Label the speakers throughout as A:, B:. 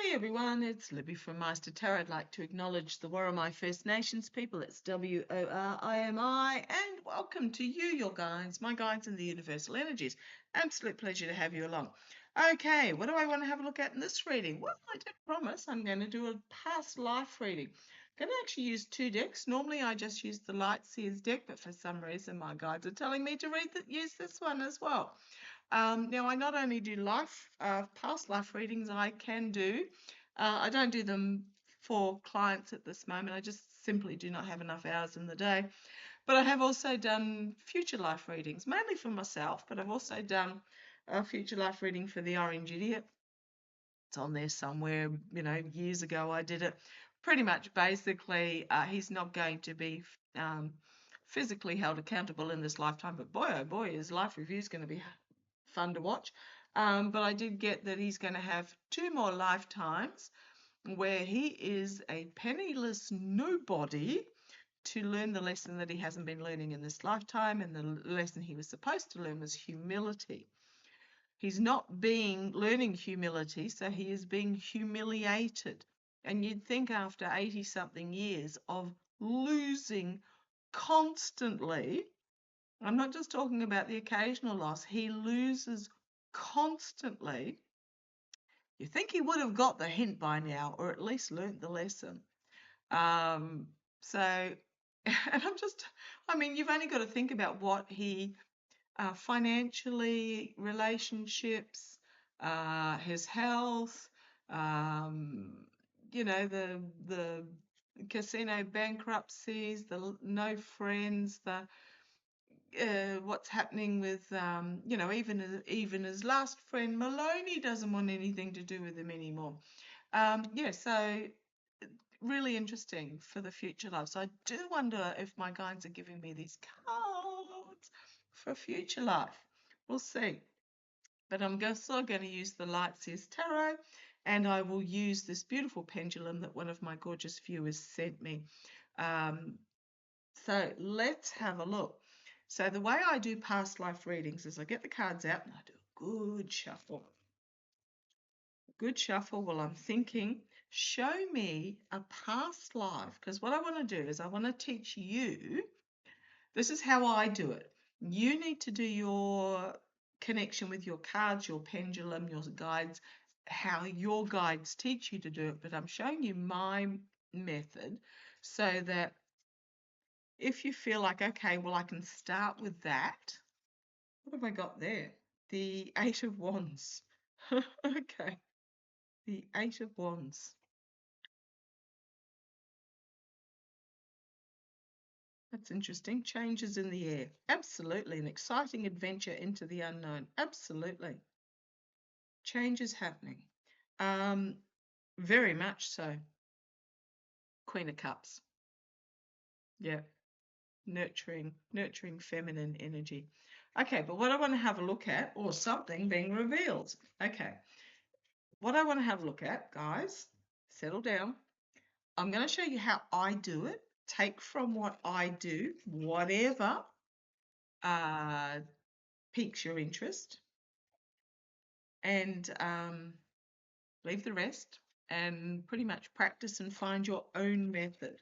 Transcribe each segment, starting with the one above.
A: Hey everyone, it's Libby from Meister Tarot. I'd like to acknowledge the Worimi First Nations people. It's WORIMI, and welcome to you, your guides, my guides in the universal energies. Absolute pleasure to have you along. Okay, what do I want to have a look at in this reading? Well, I did promise I'm going to do a past life reading. I'm going to actually use two decks. Normally I just use the Light Seers deck, but for some reason my guides are telling me to use this one as well. Now, I not only do past life readings, I don't do them for clients at this moment. I just simply do not have enough hours in the day. But I have also done future life readings, mainly for myself, but I've also done a future life reading for the Orange Idiot. It's on there somewhere, years ago I did it. Pretty much basically, he's not going to be physically held accountable in this lifetime, but boy, oh boy, his life review is going to be fun to watch. But I did get that he's going to have 2 more lifetimes where he is a penniless nobody to learn the lesson that he hasn't been learning in this lifetime, and the lesson he was supposed to learn was humility. He's not learning humility, so he is being humiliated. And you'd think after 80-something years of losing constantly, I'm not just talking about the occasional loss, he loses constantly. You think he would have got the hint by now, or at least learnt the lesson. And you've only got to think about what he financially, relationships, his health, the casino bankruptcies, the no friends, the what's happening with even his last friend Maloney doesn't want anything to do with him anymore. So really interesting for the future life. So I do wonder if my guides are giving me these cards for future life. We'll see. But I'm still going to use the Light Seers Tarot, and I will use this beautiful pendulum that one of my gorgeous viewers sent me. So let's have a look. So the way I do past life readings is I get the cards out and I do a good shuffle. While I'm thinking, show me a past life, because what I want to do is I want to teach you, this is how I do it. You need to do your connection with your cards, your pendulum, your guides, how your guides teach you to do it, but I'm showing you my method so that if you feel like, okay, well, I can start with that. What have I got there? The Eight of Wands. Okay. The Eight of Wands. That's interesting. Changes in the air. Absolutely. An exciting adventure into the unknown. Absolutely. Changes happening. Very much so. Queen of Cups. Yeah. Nurturing feminine energy. Okay, but what I want to have a look at, or something being revealed. Okay. What I want to have a look at, guys, settle down. I'm going to show you how I do it. Take from what I do, whatever piques your interest, and leave the rest and pretty much practice and find your own method.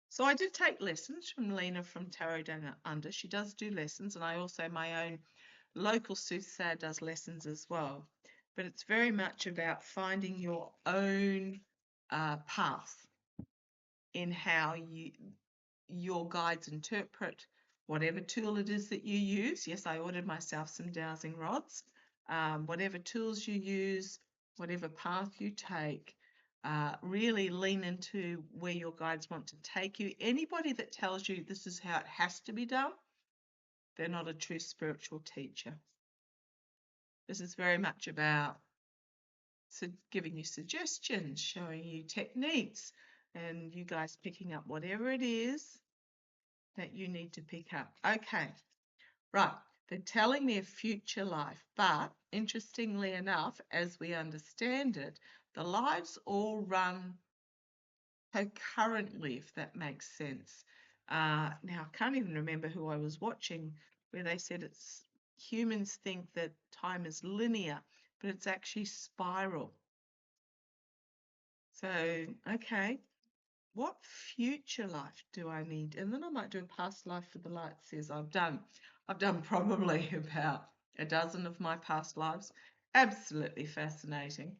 A: So I did take lessons from Lena from Tarot Down Under. She does do lessons, and I also, my own local soothsayer does lessons as well. But it's very much about finding your own path in how your guides interpret whatever tool it is that you use. Yes, I ordered myself some dowsing rods. Whatever tools you use, whatever path you take, really lean into where your guides want to take you. Anybody that tells you this is how it has to be done, they're not a true spiritual teacher. This is very much about giving you suggestions, showing you techniques, and you guys picking up whatever it is that you need to pick up. Okay, right. They're telling me a future life, but interestingly enough, as we understand it, the lives all run concurrently, if that makes sense. Now, I can't even remember who I was watching where they said humans think that time is linear, but it's actually spiral. So, okay, what future life do I need? And then I might do a past life for the light says I've done probably about a dozen of my past lives. Absolutely fascinating.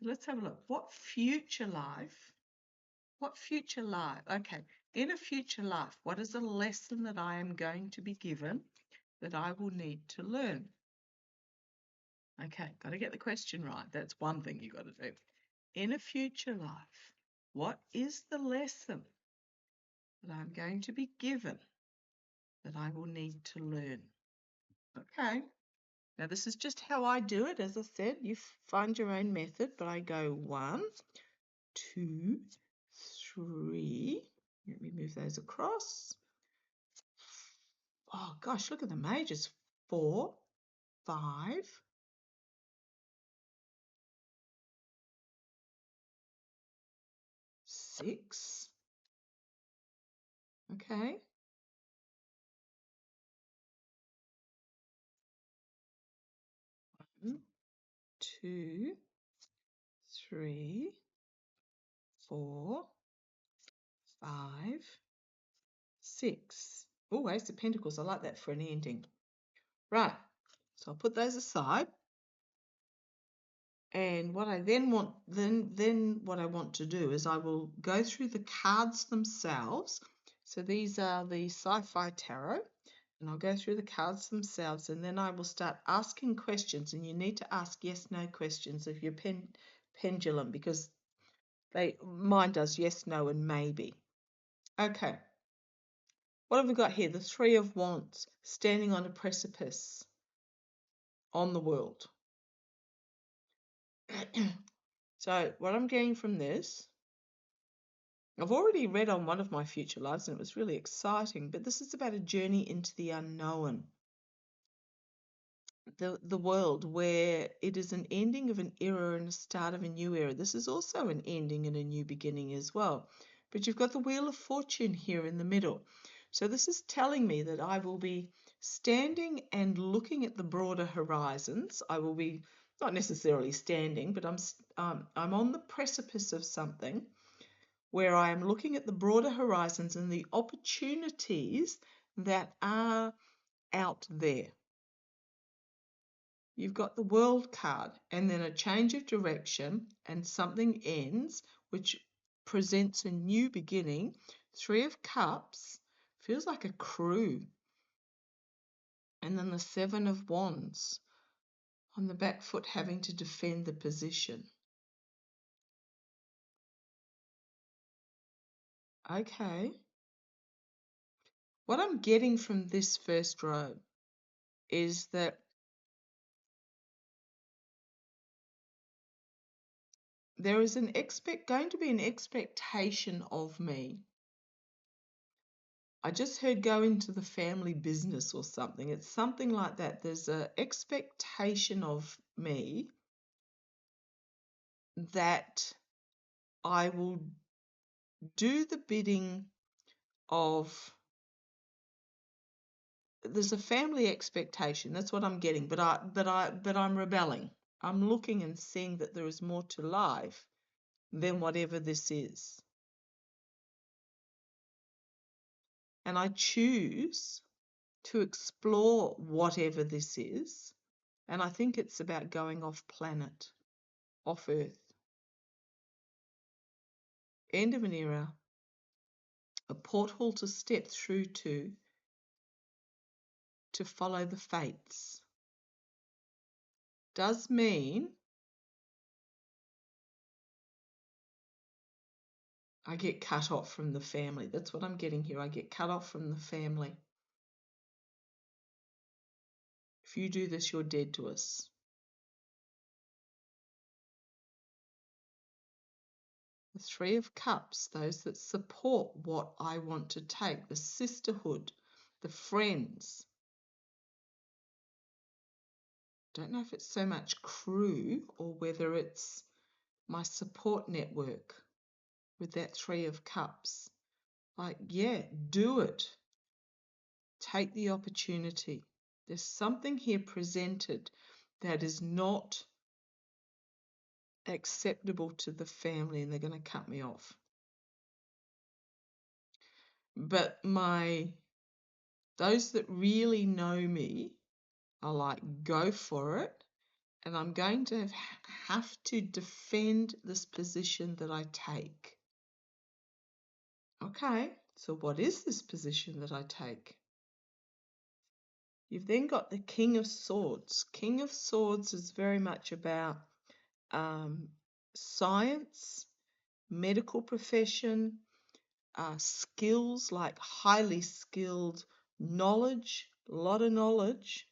A: Let's have a look. What future life? What future life? Okay, in a future life, what is a lesson that I am going to be given that I will need to learn? Okay, got to get the question right. That's one thing you got to do. In a future life, what is the lesson that I'm going to be given that I will need to learn? Okay, now this is just how I do it. As I said, you find your own method, but I go 1, 2, 3. Let me move those across. Oh gosh, look at the majors. 4, 5, 6. Okay. 1, 2, 3, 4, 5, 6. Oh, Ace of Pentacles. I like that for an ending. Right. So I'll put those aside. And what I then want, then what I want to do is I will go through the cards themselves. So these are the Sci-Fi Tarot, and I'll go through the cards themselves, and then I will start asking questions. And you need to ask yes/no questions of your pendulum, because mine does yes, no, and maybe. Okay. What have we got here? The Three of Wands, standing on a precipice on the world. So what I'm getting from this, I've already read on one of my future lives and it was really exciting, but this is about a journey into the unknown. The world where it is an ending of an era and a start of a new era. This is also an ending and a new beginning as well. But you've got the Wheel of Fortune here in the middle. So this is telling me that I will be standing and looking at the broader horizons. I will be not necessarily standing, but I'm on the precipice of something where I am looking at the broader horizons and the opportunities that are out there. You've got the World card and then a change of direction and something ends, which presents a new beginning. 3 of Cups feels like a crew. And then the 7 of Wands on the back foot, having to defend the position. Okay. What I'm getting from this first row is that there is going to be an expectation of me. I just heard go into the family business or something. It's something like that. There's an expectation of me that I will do the bidding of. There's a family expectation. That's what I'm getting. But I'm rebelling. I'm looking and seeing that there is more to life than whatever this is. And I choose to explore whatever this is. And I think it's about going off planet, off Earth. End of an era, a porthole to step through to follow the fates. Does mean I get cut off from the family. That's what I'm getting here. I get cut off from the family. If you do this, you're dead to us. The 3 of Cups, those that support what I want to take, the sisterhood, the friends. Don't know if it's so much crew or whether it's my support network with that 3 of Cups. Like, yeah, do it. Take the opportunity. There's something here presented that is not acceptable to the family and they're going to cut me off. But those that really know me are like, go for it. And I'm going to have to defend this position that I take. Okay, so what is this position that I take? You've then got the King of Swords. King of Swords is very much about science, medical profession, skills, like highly skilled knowledge, a lot of knowledge.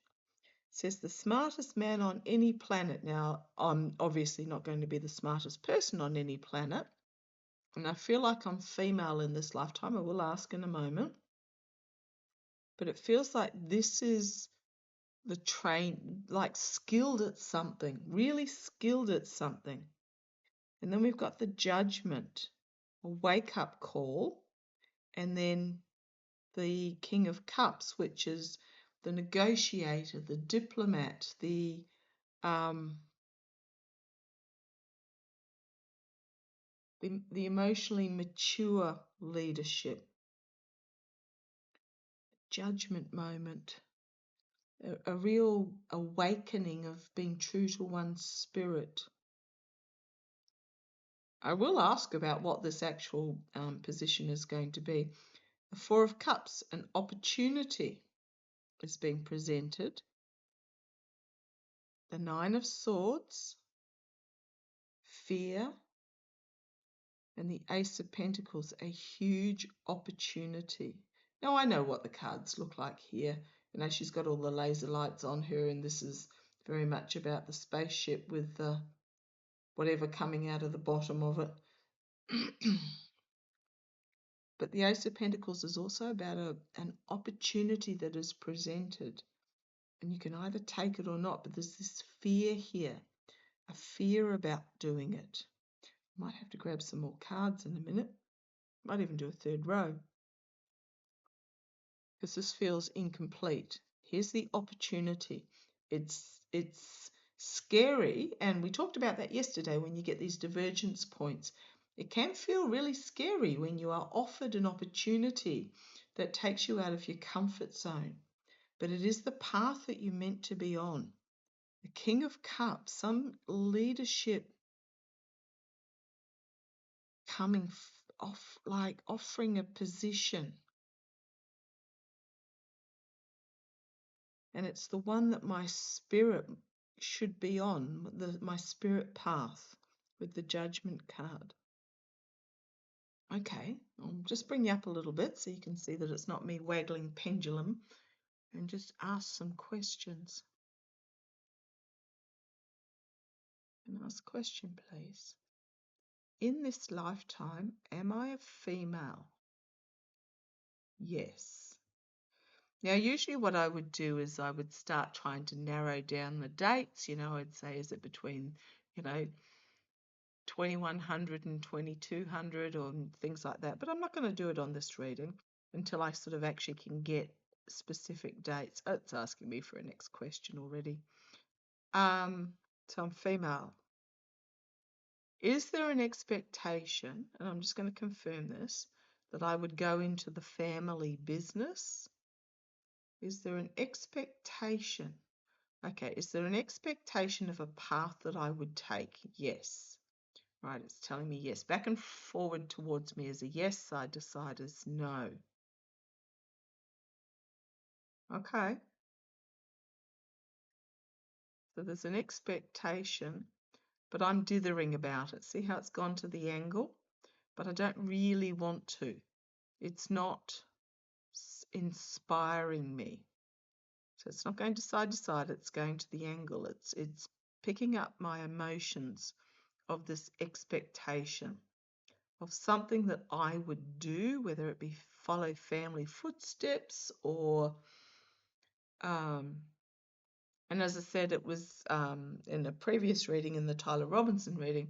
A: It says the smartest man on any planet. Now, I'm obviously not going to be the smartest person on any planet, and I feel like I'm female in this lifetime. I will ask in a moment. But it feels like this is the like skilled at something, really skilled at something. And then we've got the Judgment, a wake-up call, and then the King of Cups, which is the negotiator, the diplomat, the emotionally mature leadership. Judgment moment, a real awakening of being true to one's spirit. I will ask about what this actual position is going to be. The Four of Cups, an opportunity is being presented. The Nine of Swords, fear, and the Ace of Pentacles, a huge opportunity. Now, I know what the cards look like here. You know, she's got all the laser lights on her, and this is very much about the spaceship with the whatever coming out of the bottom of it. But the Ace of Pentacles is also about an opportunity that is presented. And you can either take it or not, but there's this fear here, a fear about doing it. Might have to grab some more cards in a minute. Might even do a third row, because this feels incomplete. Here's the opportunity. It's scary, and we talked about that yesterday when you get these divergence points. It can feel really scary when you are offered an opportunity that takes you out of your comfort zone. But it is the path that you're meant to be on. The King of Cups, some leadership coming off, like offering a position. And it's the one that my spirit should be on, my spirit path with the Judgment card. Okay, I'll just bring you up a little bit so you can see that it's not me waggling pendulum, and just ask some questions. And ask a question, please. In this lifetime, am I a female? Yes. Now, usually what I would do is I would start trying to narrow down the dates. You know, I'd say, is it between, 2100 and 2200 or things like that. But I'm not going to do it on this reading until I sort of actually can get specific dates. Oh, it's asking me for a next question already. So I'm female. Is there an expectation, and I'm just going to confirm this, that I would go into the family business? Is there an expectation? Okay, is there an expectation of a path that I would take? Yes. Right, it's telling me yes. Back and forward towards me is a yes, side to side is no. Okay. So there's an expectation, but I'm dithering about it. See how it's gone to the angle? But I don't really want to. It's not inspiring me. So it's not going to side, it's going to the angle. It's picking up my emotions of this expectation of something that I would do, whether it be follow family footsteps or, and as I said, it was in a previous reading, in the Tyler Robinson reading,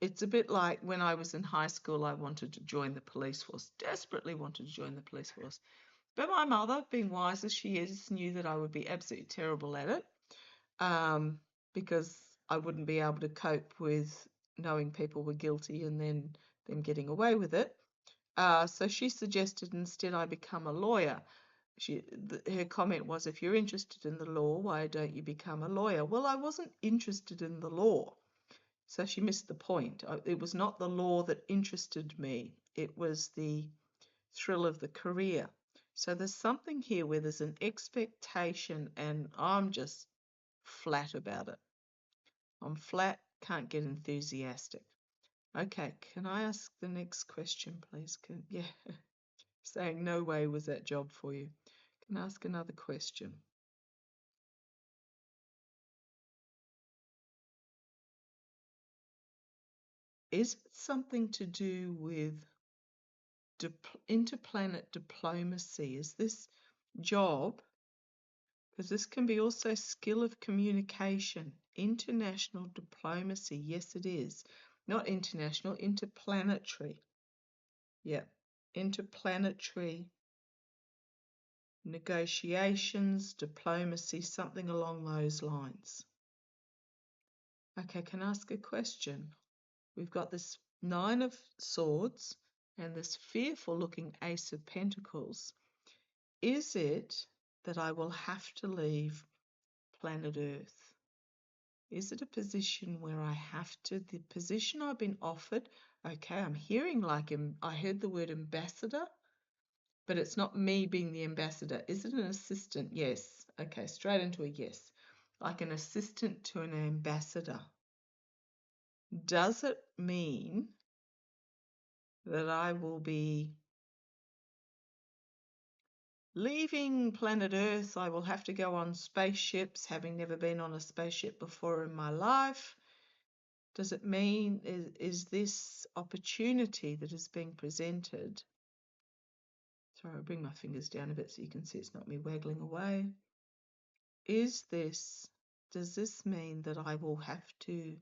A: it's a bit like when I was in high school, I wanted to join the police force, desperately wanted to join the police force. But my mother, being wise as she is, knew that I would be absolutely terrible at it, because I wouldn't be able to cope with knowing people were guilty and then them getting away with it. So she suggested instead I become a lawyer. Her comment was, if you're interested in the law, why don't you become a lawyer? Well, I wasn't interested in the law. So she missed the point. It was not the law that interested me. It was the thrill of the career. So there's something here where there's an expectation and I'm just flat about it. I'm flat, can't get enthusiastic. Okay, can I ask the next question, please? Yeah, saying no way was that job for you. Can I ask another question? Is it something to do with interplanet diplomacy? Is this job, because this can be also skill of communication, international diplomacy? Yes, it is. Not international, interplanetary. Yeah, interplanetary negotiations, diplomacy, something along those lines. Okay, can I ask a question? We've got this Nine of Swords and this fearful looking Ace of Pentacles. Is it that I will have to leave planet Earth? Is it a position where I have to, the position I've been offered? Okay, I'm hearing like I heard the word ambassador, but it's not me being the ambassador. Is it an assistant? Yes. Okay, straight into a yes. Like an assistant to an ambassador. Does it mean that I will be leaving planet Earth? I will have to go on spaceships, having never been on a spaceship before in my life. Does it mean, is this opportunity that is being presented? Sorry, I'll bring my fingers down a bit so you can see it's not me waggling away. Does this mean that I will have to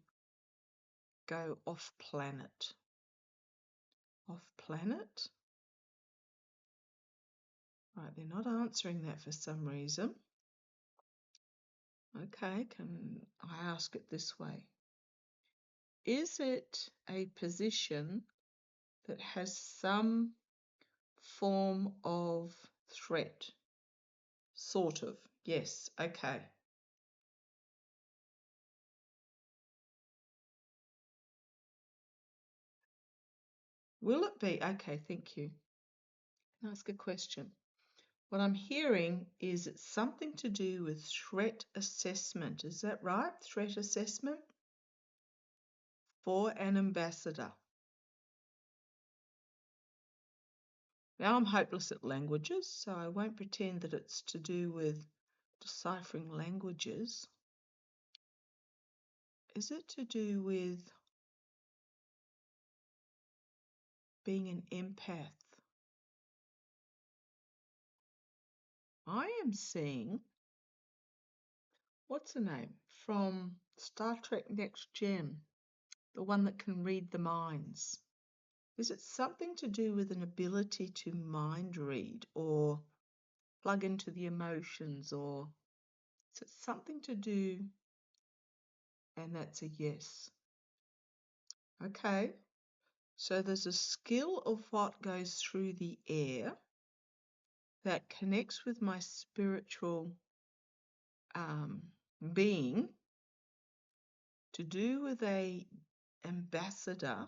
A: go off planet? Off planet? Right, they're not answering that for some reason. Okay, can I ask it this way? Is it a position that has some form of threat? Sort of. Yes, okay. Will it be? Okay, thank you. Can I ask a question? What I'm hearing is it's something to do with threat assessment. Is that right? Threat assessment for an ambassador. Now I'm hopeless at languages, so I won't pretend that it's to do with deciphering languages. Is it to do with being an empath? I am seeing, what's the name? From Star Trek Next Gen, the one that can read the minds. Is it something to do with an ability to mind read or plug into the emotions, or is it something to do? And that's a yes. Okay, so there's a skill of what goes through the air that connects with my spiritual being, to do with a ambassador.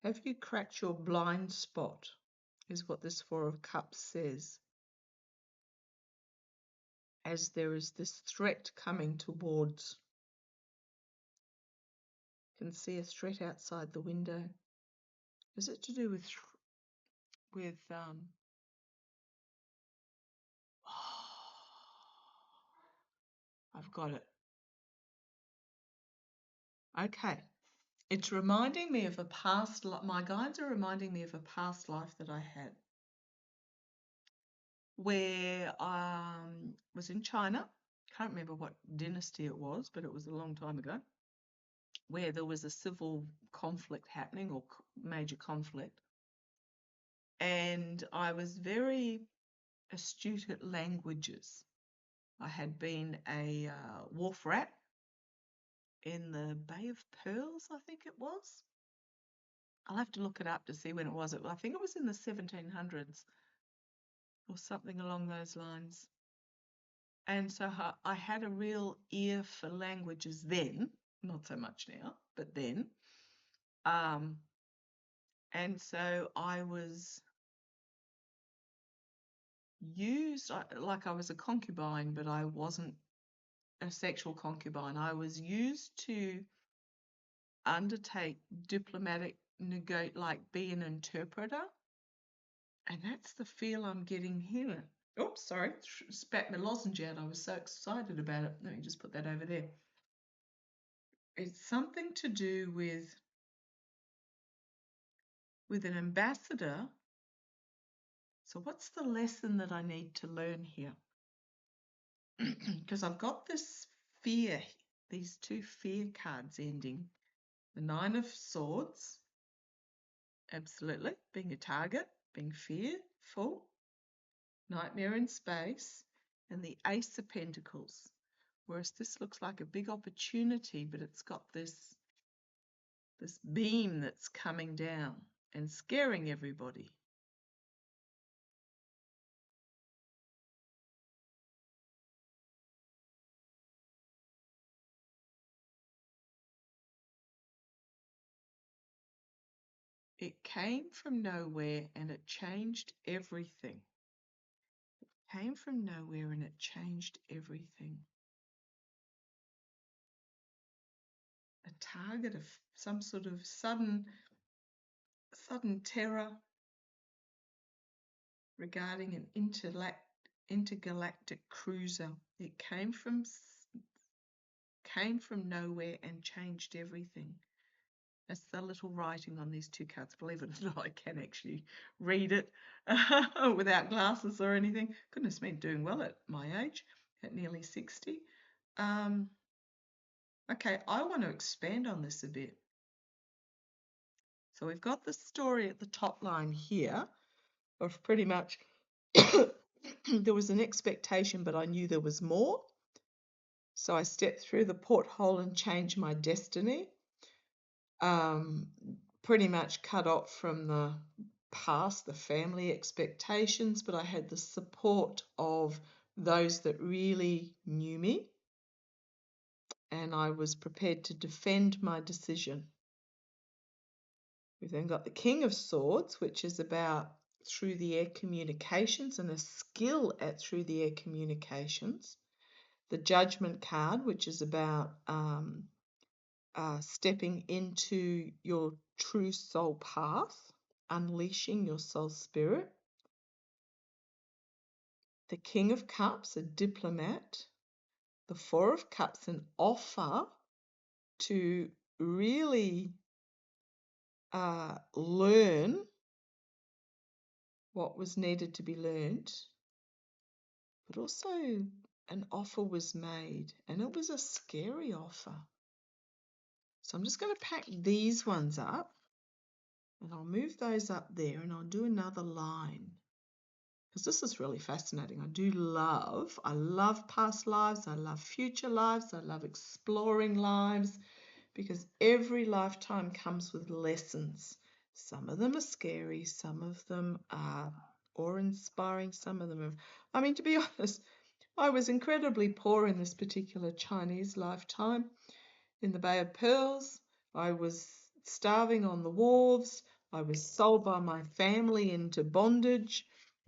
A: Have you cracked your blind spot? Is what this Four of Cups says. As there is this threat coming towards. You can see a threat outside the window. Is it to do with I've got it. Okay. It's reminding me of a past life. My guides are reminding me of a past life that I had, where I was in China. Can't remember what dynasty it was, but it was a long time ago, where there was a civil conflict happening, or major conflict. And I was very astute at languages. I had been a wharf rat in the Bay of Pearls, I think it was. I'll have to look it up to see when it was. I think it was in the 1700s or something along those lines. And so I had a real ear for languages then, not so much now, but then. And so I was used, like I was a concubine, but I wasn't a sexual concubine. I was used to undertake diplomatic like be an interpreter. And that's the feel I'm getting here. Oops, sorry, spat my lozenge out. I was so excited about it. Let me just put that over there. It's something to do with an ambassador. So what's the lesson that I need to learn here? Because I've got this fear, these two fear cards ending. The Nine of Swords, absolutely, being a target, being fearful, nightmare in space, and the Ace of Pentacles. Whereas this looks like a big opportunity, but it's got this beam that's coming down and scaring everybody. It came from nowhere and it changed everything. It came from nowhere and it changed everything. A target of some sort of sudden terror regarding an intergalactic cruiser. It came from nowhere and changed everything. That's the little writing on these two cards. Believe it or not, I can actually read it without glasses or anything. Goodness me, doing well at my age, at nearly 60. Okay, I want to expand on this a bit. So we've got the story at the top line here of pretty much there was an expectation, but I knew there was more. So I stepped through the porthole and changed my destiny. Pretty much cut off from the past, the family expectations, but I had the support of those that really knew me, and I was prepared to defend my decision. We've then got the King of Swords, which is about through the air communications and a skill at through the air communications. The Judgment card, which is about stepping into your true soul path, unleashing your soul spirit. The King of Cups, a diplomat. The Four of Cups, an offer to really learn what was needed to be learned, but also an offer was made, and it was a scary offer. So I'm just going to pack these ones up, and I'll move those up there, and I'll do another line, because this is really fascinating. I love past lives, I love future lives, I love exploring lives, because every lifetime comes with lessons. Some of them are scary, some of them are awe-inspiring, some of them are, to be honest, I was incredibly poor in this particular Chinese lifetime. In the Bay of Pearls, I was starving on the wharves, I was sold by my family into bondage.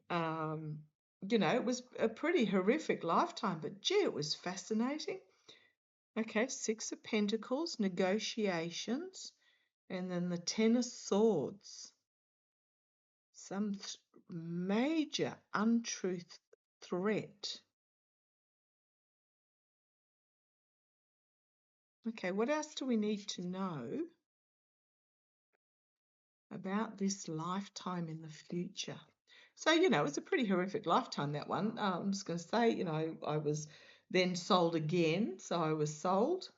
A: It was a pretty horrific lifetime, but gee, it was fascinating. Okay, Six of Pentacles, negotiations, and then the Ten of Swords. Some major untruth threat. Okay, what else do we need to know about this lifetime in the future? So, it was a pretty horrific lifetime, that one. I'm just going to say, I was then sold again. So I was sold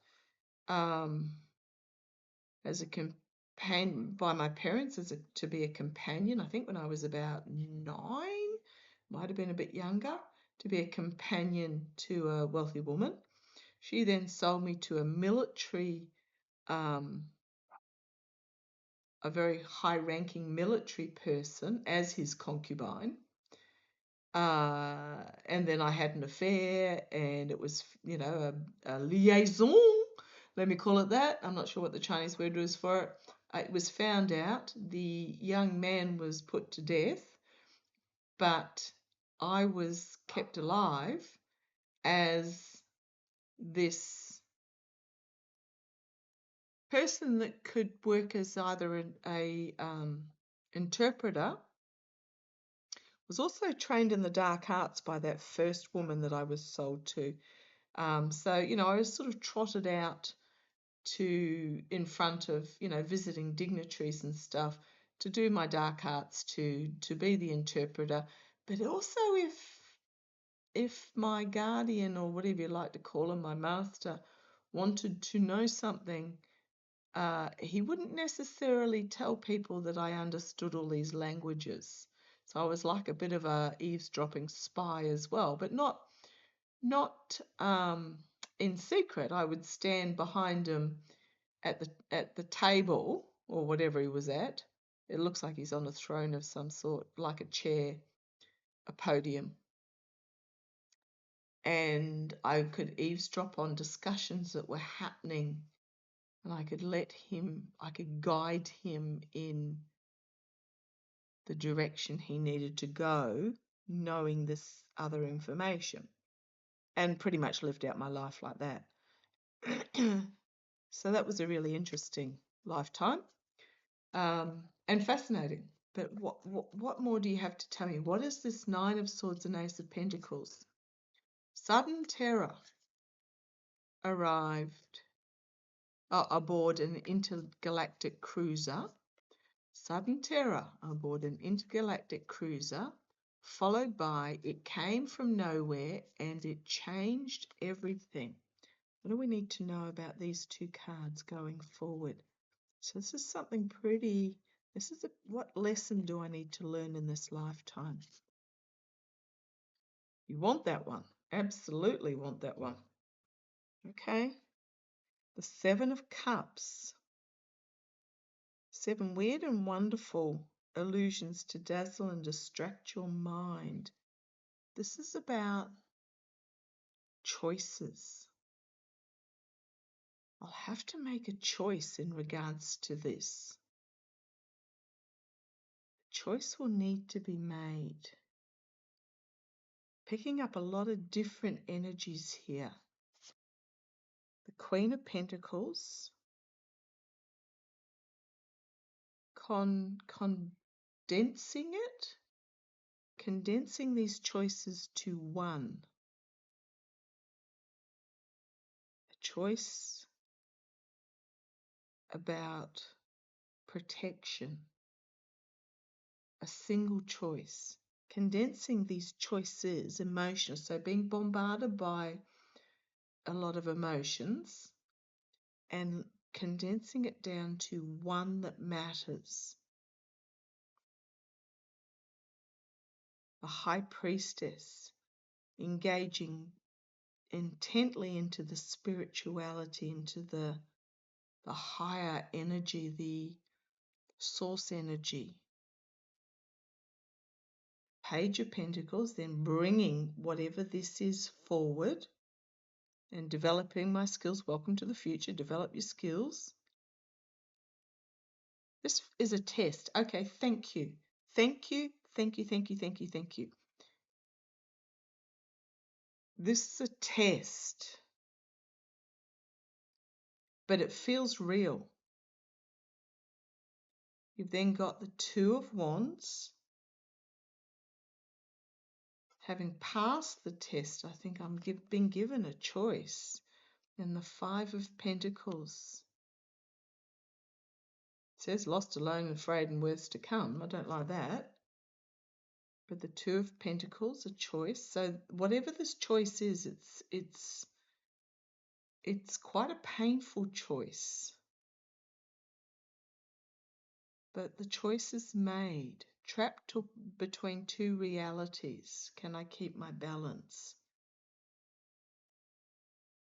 A: as a companion by my parents to be a companion. I think when I was about 9, might have been a bit younger. to be a companion to a wealthy woman. She then sold me to a military, a very high-ranking military person as his concubine. And then I had an affair, and it was, a liaison, let me call it that. I'm not sure what the Chinese word is for it. It was found out the young man was put to death, but I was kept alive as this person that could work as either a interpreter, was also trained in the dark arts by that first woman that I was sold to. So, I was sort of trotted out in front of, visiting dignitaries and stuff to do my dark arts, to be the interpreter. But also if my guardian, or whatever you like to call him, my master, wanted to know something, he wouldn't necessarily tell people that I understood all these languages. So I was like a bit of a eavesdropping spy as well, but not in secret. I would stand behind him at the table, or whatever he was at. It looks like he's on a throne of some sort, like a chair, a podium. And I could eavesdrop on discussions that were happening, and I could guide him in the direction he needed to go, knowing this other information, and pretty much lived out my life like that. So that was a really interesting lifetime, and fascinating. But what more do you have to tell me? What is this Nine of Swords and Ace of Pentacles? Sudden terror arrived aboard an intergalactic cruiser. Sudden terror aboard an intergalactic cruiser, followed by it came from nowhere and it changed everything. What do we need to know about these two cards going forward? So this is something pretty, what lesson do I need to learn in this lifetime? You want that one. Absolutely want that one. Okay. The Seven of Cups. 7 weird and wonderful illusions to dazzle and distract your mind. This is about choices. I'll have to make a choice in regards to this. A choice will need to be made. Picking up a lot of different energies here. The Queen of Pentacles, condensing these choices to one. A choice about protection. A single choice. Condensing these choices, emotions, so being bombarded by a lot of emotions and condensing it down to one that matters. A high priestess engaging intently into the spirituality, into the higher energy, the source energy. Page of Pentacles, then bringing whatever this is forward and developing my skills. Welcome to the future. Develop your skills. This is a test. Okay, thank you. Thank you, thank you, thank you, thank you, thank you. This is a test, but it feels real. You've then got the Two of Wands. Having passed the test, I think I'm being given a choice. And the Five of Pentacles. It says lost, alone, afraid, and worse to come. I don't like that. But the Two of Pentacles, a choice. So whatever this choice is, it's quite a painful choice. But the choice is made. Trapped between two realities. Can I keep my balance?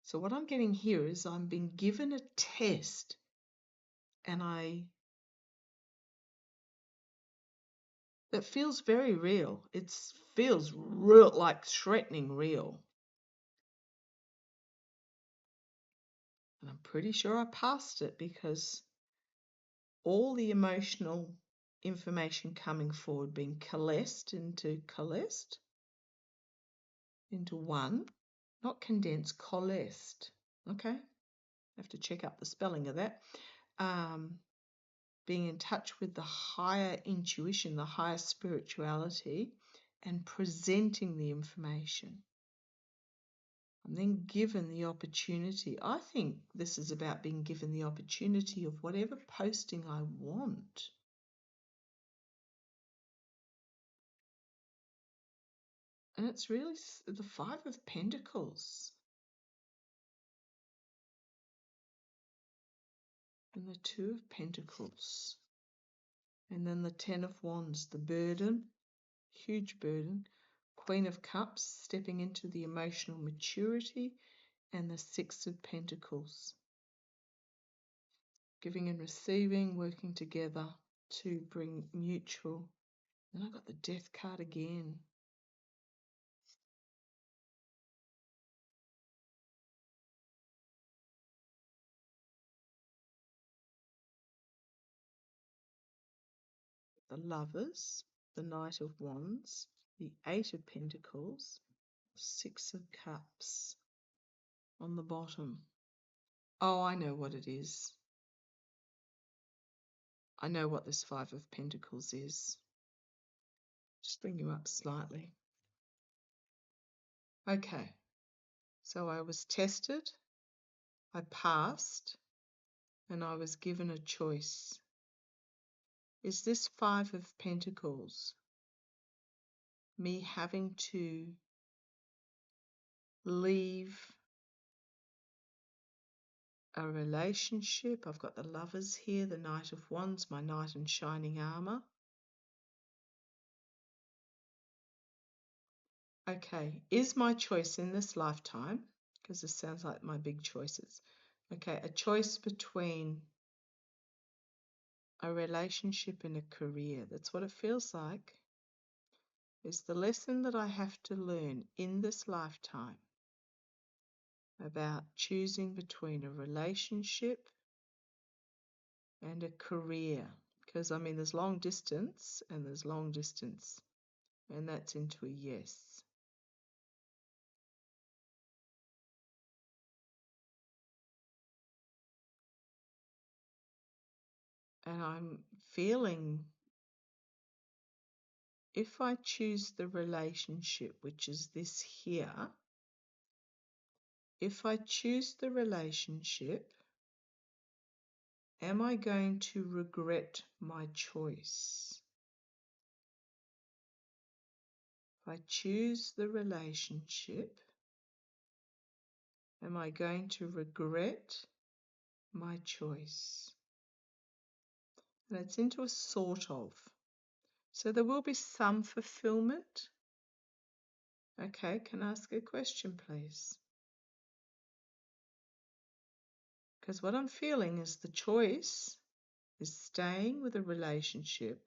A: So what I'm getting here is I'm being given a test, and that feels very real. It feels real, like threatening real. And I'm pretty sure I passed it because all the emotional information coming forward being coalesced into one, not condensed, coalesced. Okay, I have to check up the spelling of that. Being in touch with the higher intuition, the higher spirituality, and presenting the information. I'm then given the opportunity. I think this is about being given the opportunity of whatever posting I want. And it's really the Five of Pentacles and the Two of Pentacles. And then the Ten of Wands, the burden, huge burden. Queen of Cups, stepping into the emotional maturity, and the Six of Pentacles. Giving and receiving, working together to bring mutual. Then I got the Death card again. The Lovers, the Knight of Wands, the Eight of Pentacles, Six of Cups on the bottom. Oh, I know what it is. I know what this Five of Pentacles is. Just bring you up slightly. Okay, so I was tested, I passed, and I was given a choice. Is this Five of Pentacles me having to leave a relationship? I've got the Lovers here, the Knight of Wands, my knight in shining armor. Okay, is my choice in this lifetime, because this sounds like my big choices. Okay, a choice between a relationship and a career. That's what it feels like. Is the lesson that I have to learn in this lifetime about choosing between a relationship and a career. Because, I mean, there's long distance and there's long distance. And that's into a yes. And I'm feeling, if I choose the relationship, which is this here, if I choose the relationship, am I going to regret my choice? If I choose the relationship, am I going to regret my choice? And it's into a sort of. So there will be some fulfillment. Okay, can I ask a question, please? Because what I'm feeling is the choice is staying with a relationship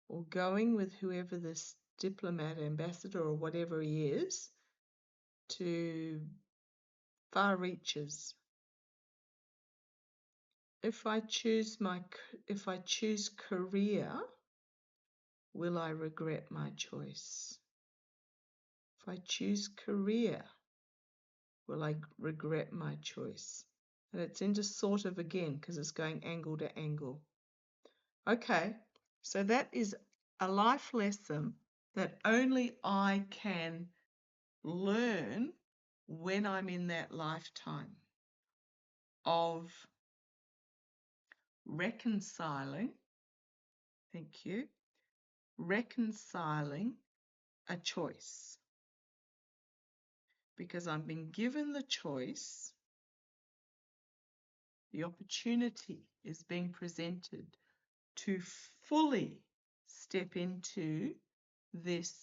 A: or going with whoever this diplomat, ambassador, or whatever he is to far reaches. If I choose career, will I regret my choice? If I choose career, will I regret my choice? And it's into sort of again because it's going angle to angle. Okay, so that is a life lesson that only I can learn when I'm in that lifetime of reconciling, thank you, reconciling a choice. Because I'm being given the choice, the opportunity is being presented to fully step into this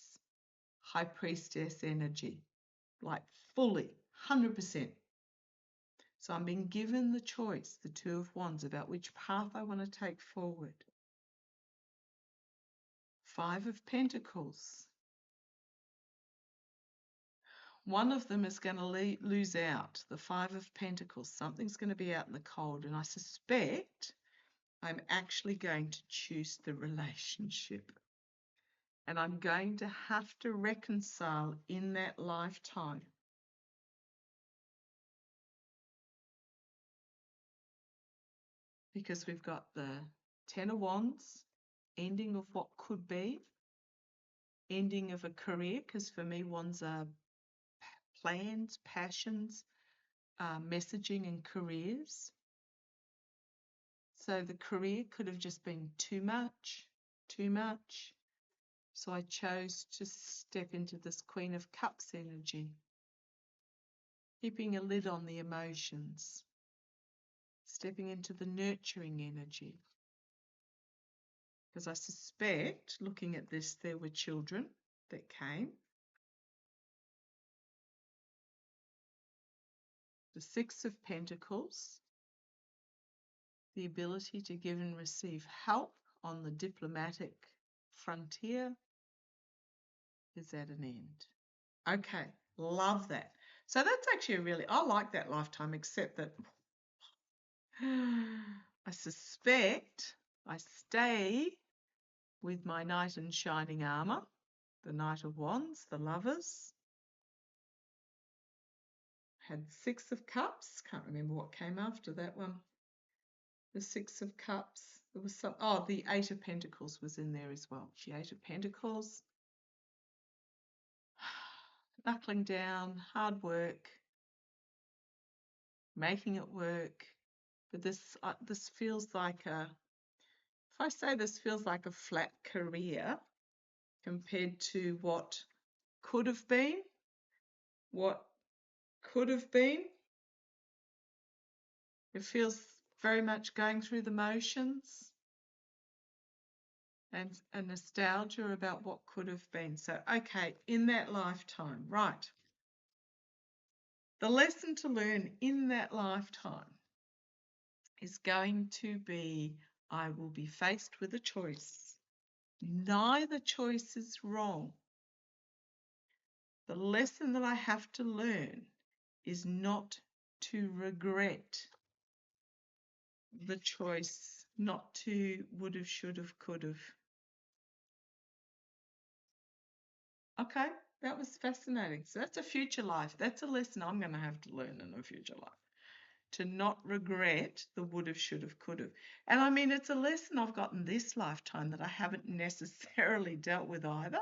A: High Priestess energy, like fully, 100%. So I'm being given the choice, the Two of Wands, about which path I want to take forward. Five of Pentacles. One of them is going to lose out, the Five of Pentacles. Something's going to be out in the cold, and I suspect I'm actually going to choose the relationship. And I'm going to have to reconcile in that lifetime. Because we've got the Ten of Wands, ending of what could be, ending of a career, because for me, wands are plans, passions, messaging and careers. So the career could have just been too much. So I chose to step into this Queen of Cups energy, keeping a lid on the emotions, stepping into the nurturing energy. Because I suspect, looking at this, there were children that came. The Six of Pentacles, the ability to give and receive help on the diplomatic frontier is at an end. Okay, love that. So that's actually I like that lifetime, except that I suspect I stay with my knight in shining armor, the Knight of Wands, the Lovers. Had Six of Cups. Can't remember what came after that one. The Six of Cups. There was some. Oh, the Eight of Pentacles was in there as well. The Eight of Pentacles. Knuckling down, hard work, making it work. But this feels like a. If I say this feels like a flat career compared to what could have been, it feels very much going through the motions and a nostalgia about what could have been. So, okay, in that lifetime, right. The lesson to learn in that lifetime is going to be, I will be faced with a choice. Neither choice is wrong. The lesson that I have to learn is not to regret the choice, not to would have, should have, could have. Okay, that was fascinating. So that's a future life. That's a lesson I'm going to have to learn in a future life. To not regret the would have, should have, could have. And I mean, it's a lesson I've got in this lifetime that I haven't necessarily dealt with either.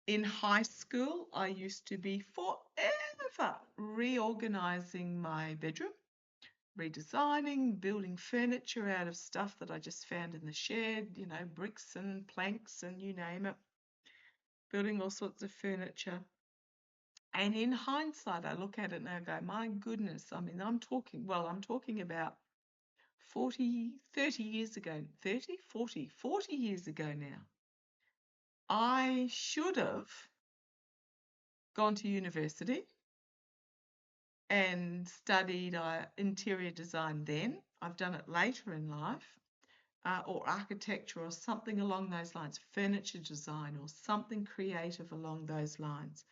A: In high school, I used to be forever reorganizing my bedroom, redesigning, building furniture out of stuff that I just found in the shed, you know, bricks and planks and you name it, building all sorts of furniture. And in hindsight, I look at it and I go, my goodness, I mean, I'm talking about 40 years ago, 40 years ago now. I should have gone to university and studied interior design then. I've done it later in life, or architecture or something along those lines, furniture design or something creative along those lines.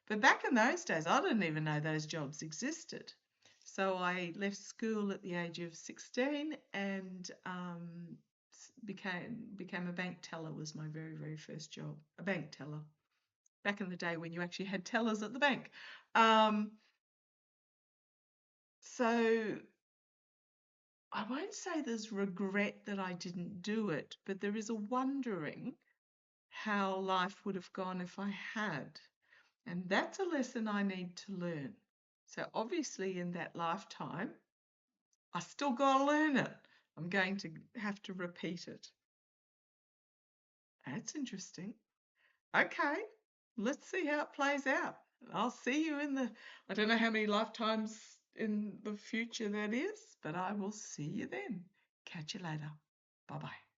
A: But back in those days, I didn't even know those jobs existed. So I left school at the age of 16 and became a bank teller. Was my very, very first job, a bank teller. Back in the day when you actually had tellers at the bank. So I won't say there's regret that I didn't do it, but there is a wondering how life would have gone if I had. And that's a lesson I need to learn. So obviously in that lifetime, I still got to learn it. I'm going to have to repeat it. That's interesting. Okay, let's see how it plays out. I'll see you I don't know how many lifetimes in the future that is, but I will see you then. Catch you later. Bye-bye.